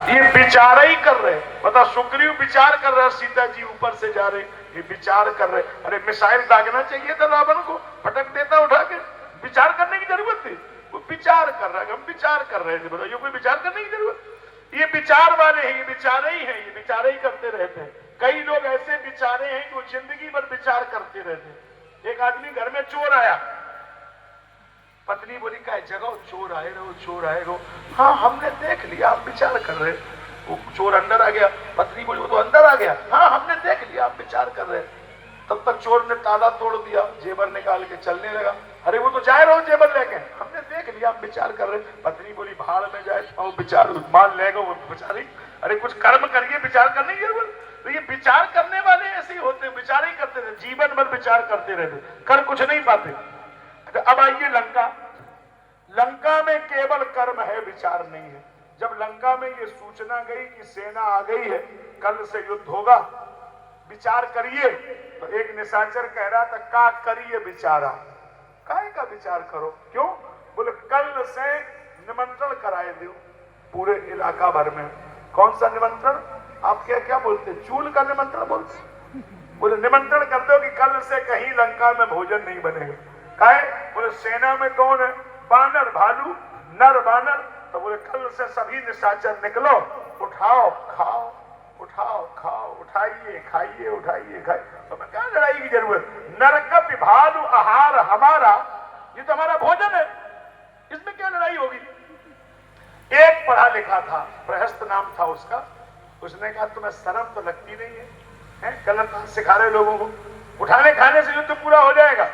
ये विचार ही कर रहे, बता सुग्रीव विचार कर रहे, सीता जी ऊपर से जा रहे, ये विचार कर रहे। अरे मिसाइल दागना चाहिए था रावण को, फटक देता उठा के, विचार करने की जरूरत थी। वो विचार कर रहा है, हम विचार कर रहे थे, बताइए कोई विचार करने की जरूरत। ये विचार वाले हैं, ये विचारे ही हैं, ये विचारे ही करते रहते हैं। कई लोग ऐसे विचारे हैं कि वो जिंदगी भर विचार करते रहते हैं। एक आदमी घर में चोर आया, पत्नी बोली का जगह चोर आए रहो, चोर आए रहो। हाँ हमने देख लिया, आप विचार कर रहे। वो चोर अंदर आ गया, पत्नी बोली वो तो अंदर आ गया। हाँ हमने देख लिया, आप विचार कर रहे। तब तक चोर ने ताला तोड़ दिया, जेवर निकाल के चलने लगा। अरे वो तो जाए रहो जेवर लेके, हमने देख लिया, आप विचार कर रहे। पत्नी बोली भाड़ में जाए तो विचार मान लेगा वो बेचारी। अरे कुछ कर्म करिए, विचार करने की जरूरत। तो ये विचार करने वाले ऐसे ही होते, विचार ही करते थे, जीवन भर विचार करते रहते, कर कुछ नहीं पाते। अब आइए लंका। लंका में केवल कर्म है, विचार नहीं है। जब लंका में ये सूचना गई कि सेना आ गई है, कल से युद्ध होगा, विचार करिए, तो एक निशाचर कह रहा था का करिए विचारा। काहे का विचार करो, क्यों? बोले कल से निमंत्रण कराए दो पूरे इलाका भर में। कौन सा निमंत्रण? आप क्या बोलते, चूल का निमंत्रण बोलते? बोले निमंत्रण कर दो कि कल से कहीं लंका में भोजन नहीं बनेगा। काहे? बोले सेना में कौन है? बानर, भालू, नर बानर। तो बोले कल से सभी निशाचर निकलो, उठाओ खाओ, उठाओ खाओ, उठाइए खाइए, उठाइए खाइए। तो मैं क्या लड़ाई की जरूरत? नरक भालू आहार हमारा, ये तो हमारा भोजन है, इसमें क्या लड़ाई होगी? एक पढ़ा लिखा था, प्रहस्त नाम था उसका, उसने कहा तुम्हें शर्म तो लगती नहीं है, गलत सिखा रहे लोगों को, उठाने खाने से युद्ध पूरा हो जाएगा।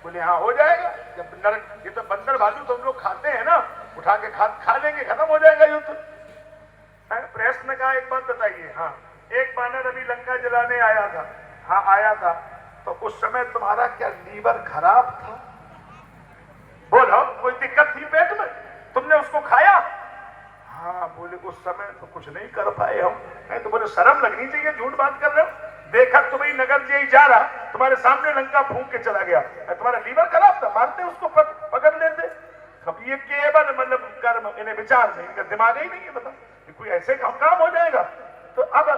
बोले हाँ हो जाएगा, जब नरक, ये तो बंदर भालू तो हम लोग खाते हैं ना, उठा के खा लेंगे, खत्म हो जाएगा युद्ध। प्रेस ने कहा एक बात बताइए, हाँ एक बानर अभी लंका जलाने आया था। हाँ आया था, तो उस समय तुम्हारा क्या लीवर खराब था? बोलो कोई दिक्कत थी पेट में, तुमने उसको खाया? हाँ बोले उस समय तो कुछ नहीं कर पाए हम। नहीं तो बोले शर्म लगनी चाहिए, झूठ बात कर रहे हो। देखा तुम्हें नगर जी जा रहा, तुम्हारे सामने लंका फूंक के चला गया, तुम्हारा लीवर खराब था, मारते उसको पकड़ लेते। अब ये केवल मतलब कर्म, इन्हें विचार नहीं, इनका दिमाग ही नहीं है, बता कोई ऐसे काम हो जाएगा। तो अब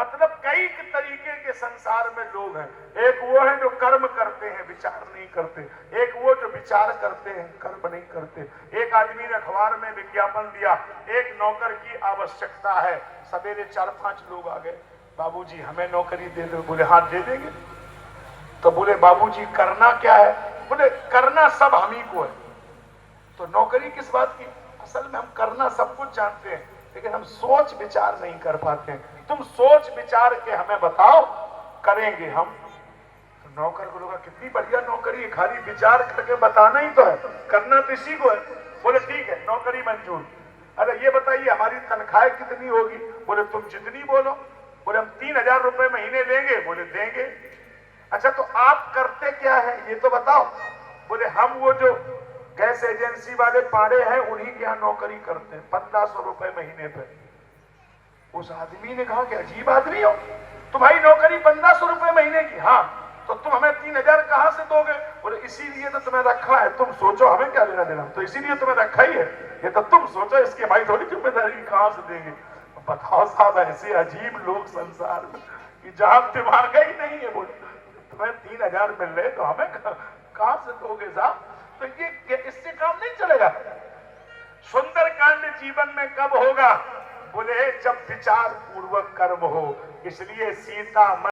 मतलब कई तरीके के संसार में लोग हैं। एक वो है जो कर्म करते हैं, विचार नहीं करते। एक वो जो विचार करते हैं, कर्म नहीं करते। एक आदमी ने अखबार में विज्ञापन दिया, एक नौकर की आवश्यकता है। सवेरे 4-5 लोग आ गए, बाबूजी हमें नौकरी दे दो। बोले हाँ दे देंगे। तो बोले बाबूजी करना क्या है? बोले करना सब हम ही को है। तो नौकरी किस बात की? असल में हम करना सब कुछ जानते हैं, लेकिन हम सोच विचार नहीं कर पाते हैं। तुम सोच विचार के हमें बताओ, करेंगे हम। तो नौकर बोलेगा कितनी बढ़िया नौकरी है, खाली विचार करके बताना ही तो है, करना तो इसी को है। बोले ठीक है नौकरी मंजूर। अरे ये बताइए हमारी तनख्वाह कितनी होगी? बोले तुम जितनी बोलो। बोले हम 3000 रुपए महीने लेंगे। बोले देंगे। अच्छा तो आप करते क्या है ये तो बताओ। बोले हम वो जो गैस एजेंसी वाले पाड़े हैं उन्हीं के यहाँ नौकरी करते हैं, 1500 रुपए महीने पे। उस आदमी ने कहा कि अजीब आदमी हो, तुम्हारी नौकरी 1500 रुपए महीने की? हाँ। तो तुम हमें 3000 कहां से दोगे? बोले इसीलिए तो तुम्हें रखा है, तुम सोचो हमें क्या लेना देना, तो इसीलिए तुम्हें रखा ही है, ये तो तुम सोचो, इसकी हमारी थोड़ी जिम्मेदारी कहां से देंगे। बताओ साहब ऐसे अजीब लोग संसार में कि जहां दिमाग ही नहीं है। बोले तुम्हें 3000 मिल रहे तो हमें कहां से दोगे साहब? तो ये इससे काम नहीं चलेगा। सुंदरकांड जीवन में कब होगा? बोले जब विचार पूर्वक कर्म हो। इसलिए सीता